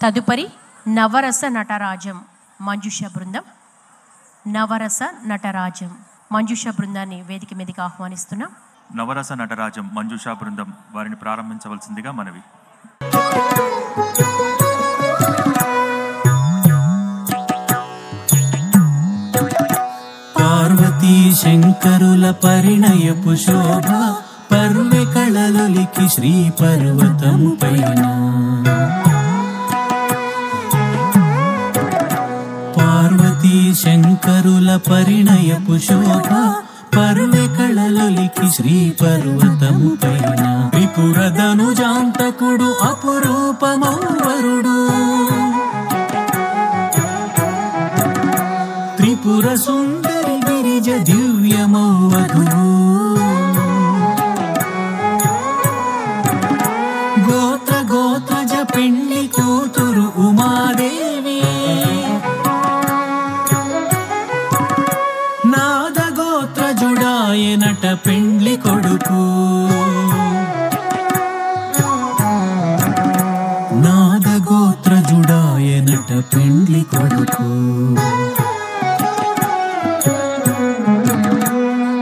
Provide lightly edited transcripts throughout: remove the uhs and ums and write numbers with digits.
తదుపరి నవరస నటరాజం మంజుష బృందం. నవరస నటరాజం మంజుష బృందాన్ని వేదిక మీదకి ఆహ్వానిస్తున్నాం. నవరస నటరాజం మంజుష బృందం వారిని ప్రారంభించవలసిందిగా మనవి. పార్వతీ శంకరుల పరిణయపు శోభ పర్వె కళలొలికి శ్రీ పర్వతము పైన. పార్వతీ శంకరుల పరిణయపు శోభ పర్వె కళలొలికి శ్రీ పర్వతము పైన. త్రిపురధనుజాంతకుడు అపురూపమౌవరుడు, త్రిపుర సుందరి గిరిజ దివ్యమౌవధువు. గోత్ర గోత్రజ పెండ్లి కూతురు ఉమాదేవి, నాద గోత్రజుడాయనట పెండ్లి కొడుకు. నాద గోత్రజుడాయనట పెండ్లి కొడుకు.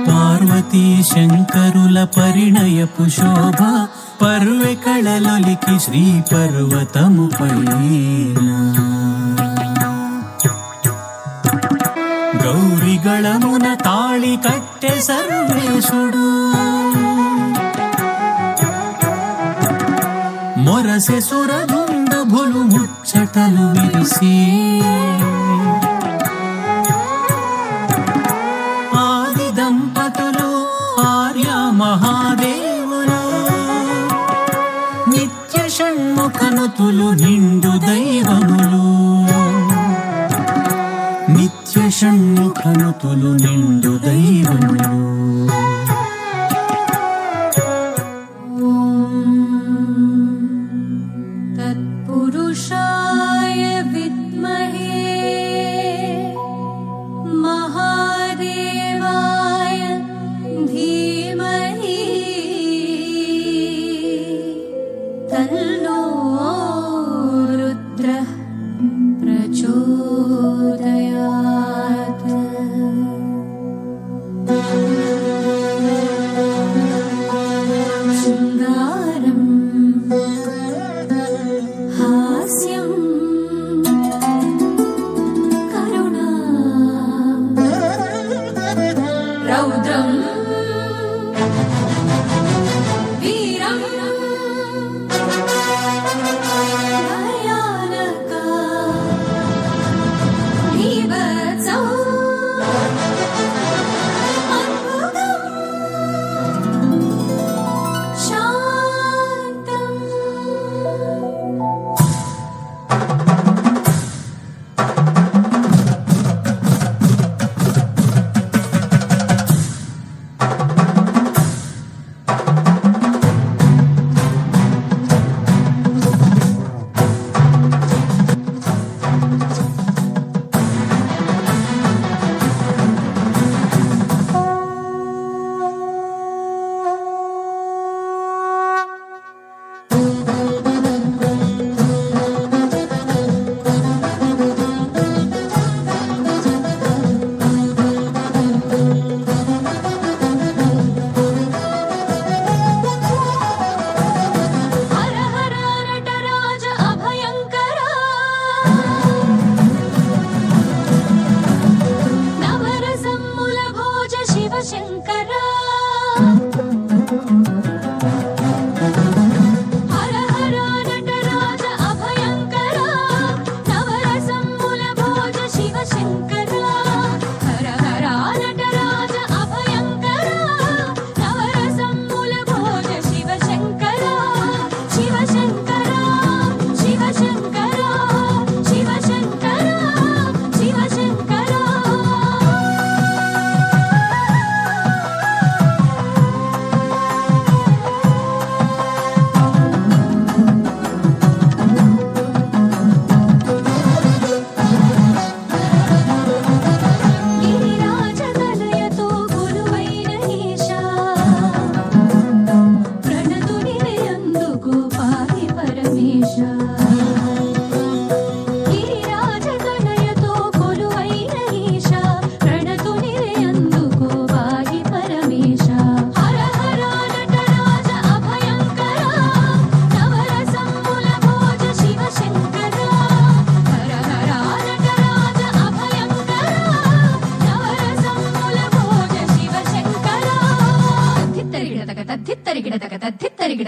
పార్వతీ శంకరుల పరిణయపు శోభ పర్వె కళలొలికి శ్రీ పర్వతము పైన. గౌరిగళమున తాళి కట్టె సర్వేశుడు, మొరసె సురదుందుభులు ముచ్చటలు విరిసి. ఆది దంపతులు ఆర్య మహాదేవులు, నిత్య షణ్ముఖనుతులు నిండు దైవములు. నిత్య షణ్ముఖనుతులు నిండు దైవములు. తత్పురుషాయ విద్మహే మహాదేవాయ ధీమహి తన్నో రుద్రః ప్రచోదయాత్. శృంగారం హాస్యం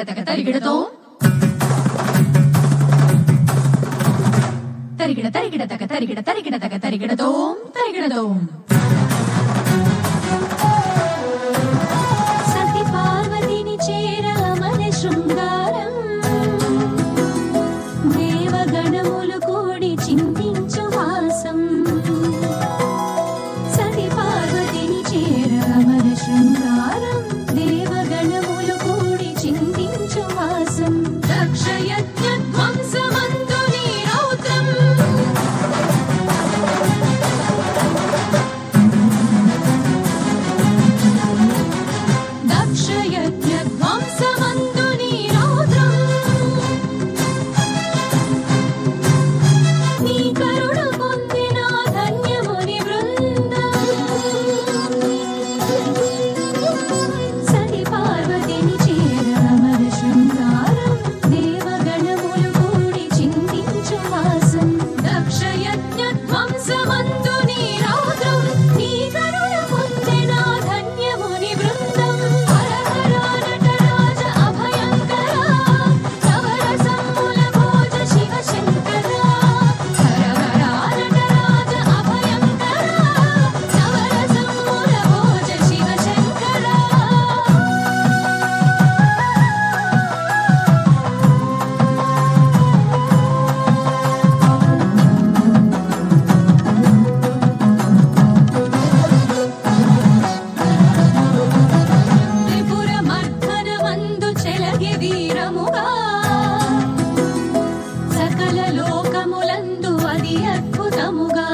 తగ తరిగిడతో తరిగిడ తరిగిడ తగ తరిగిడ తరిగిడ తగ తరిగిడతో తరిగిడతో సతి పార్వతిని చేర మన శృంగారం దేవగణములు కూడి చింతించు హాసం సతి పార్వతిని చేర మన శృంగారం దేవగణములు కూడి చింతించు హాసం దక్షయజ్ఞ ధ్వంసమందు నీ రౌద్రం దక్షయజ్ఞ ధ్వంసమందు నీ రౌద్రం నీ కరుణ పొందిన ధన్యముని బృందం సతి పార్వతిని చేర మన శృంగారం దేవగణములు కూడి చింతించు హాసం దక్షయజ్ఞ ధ్వంసమందు నీ రౌద్రం నీ కరుణ పొందిన ధన్యముని బృందం హర హర నటరాజ అభయంకర నవరసముల భోజ శివ శంకర హర హర నటరాజ అభయంకర నవరసముల భోజ శివ శంకర త్రిపుర మర్దనమందు చెలగి వీరముగా సకల లోకములందు అది అద్భుతముగా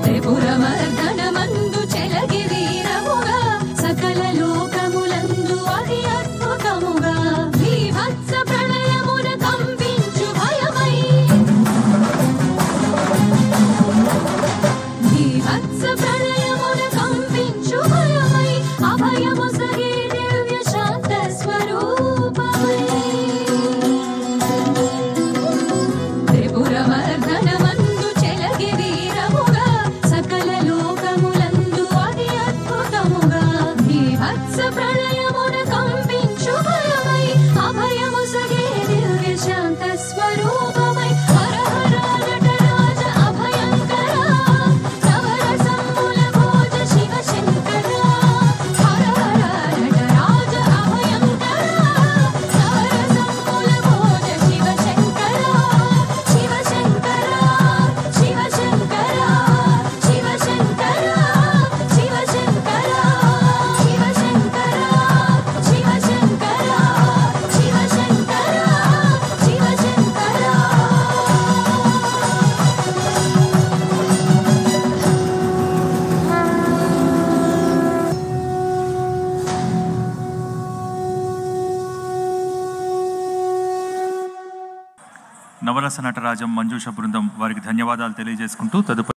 త్రిపుర మర్దనమందు చెలగి వీరముగా సకల లోకములందు అది అద్భుతముగా భీభత్స ప్రళయమున కంపించు భయమై భీభత్స ప్రళయమున కంపించు భయమై అభయము సగే దివ్య శాంత స్వరూపమై త్రిపుర మర్దనమందు చెలగి వీరముగా సకల లోకములందు అది అద్భుతముగా భీభత్స ప్రళయమున కంపించు భయమై అభయము సగే దివ్య శాంత స్వరూపమై హర హర నటరాజ అభయంకర నవరసముల భోజ శివ శంకర హర హర నటరాజ అభయంకర నవరసముల భోజ శివ శంకర శివ శంకర శివ శంకర శివ శంకర శివ శంకర శివ శంకర శివ శంకర శివ శంకర శివ శంకర నవరస నటరాజం మంజుష బృందం వారికి ధన్యవాదాలు తెలియజేసుకుంటూ తదుపరి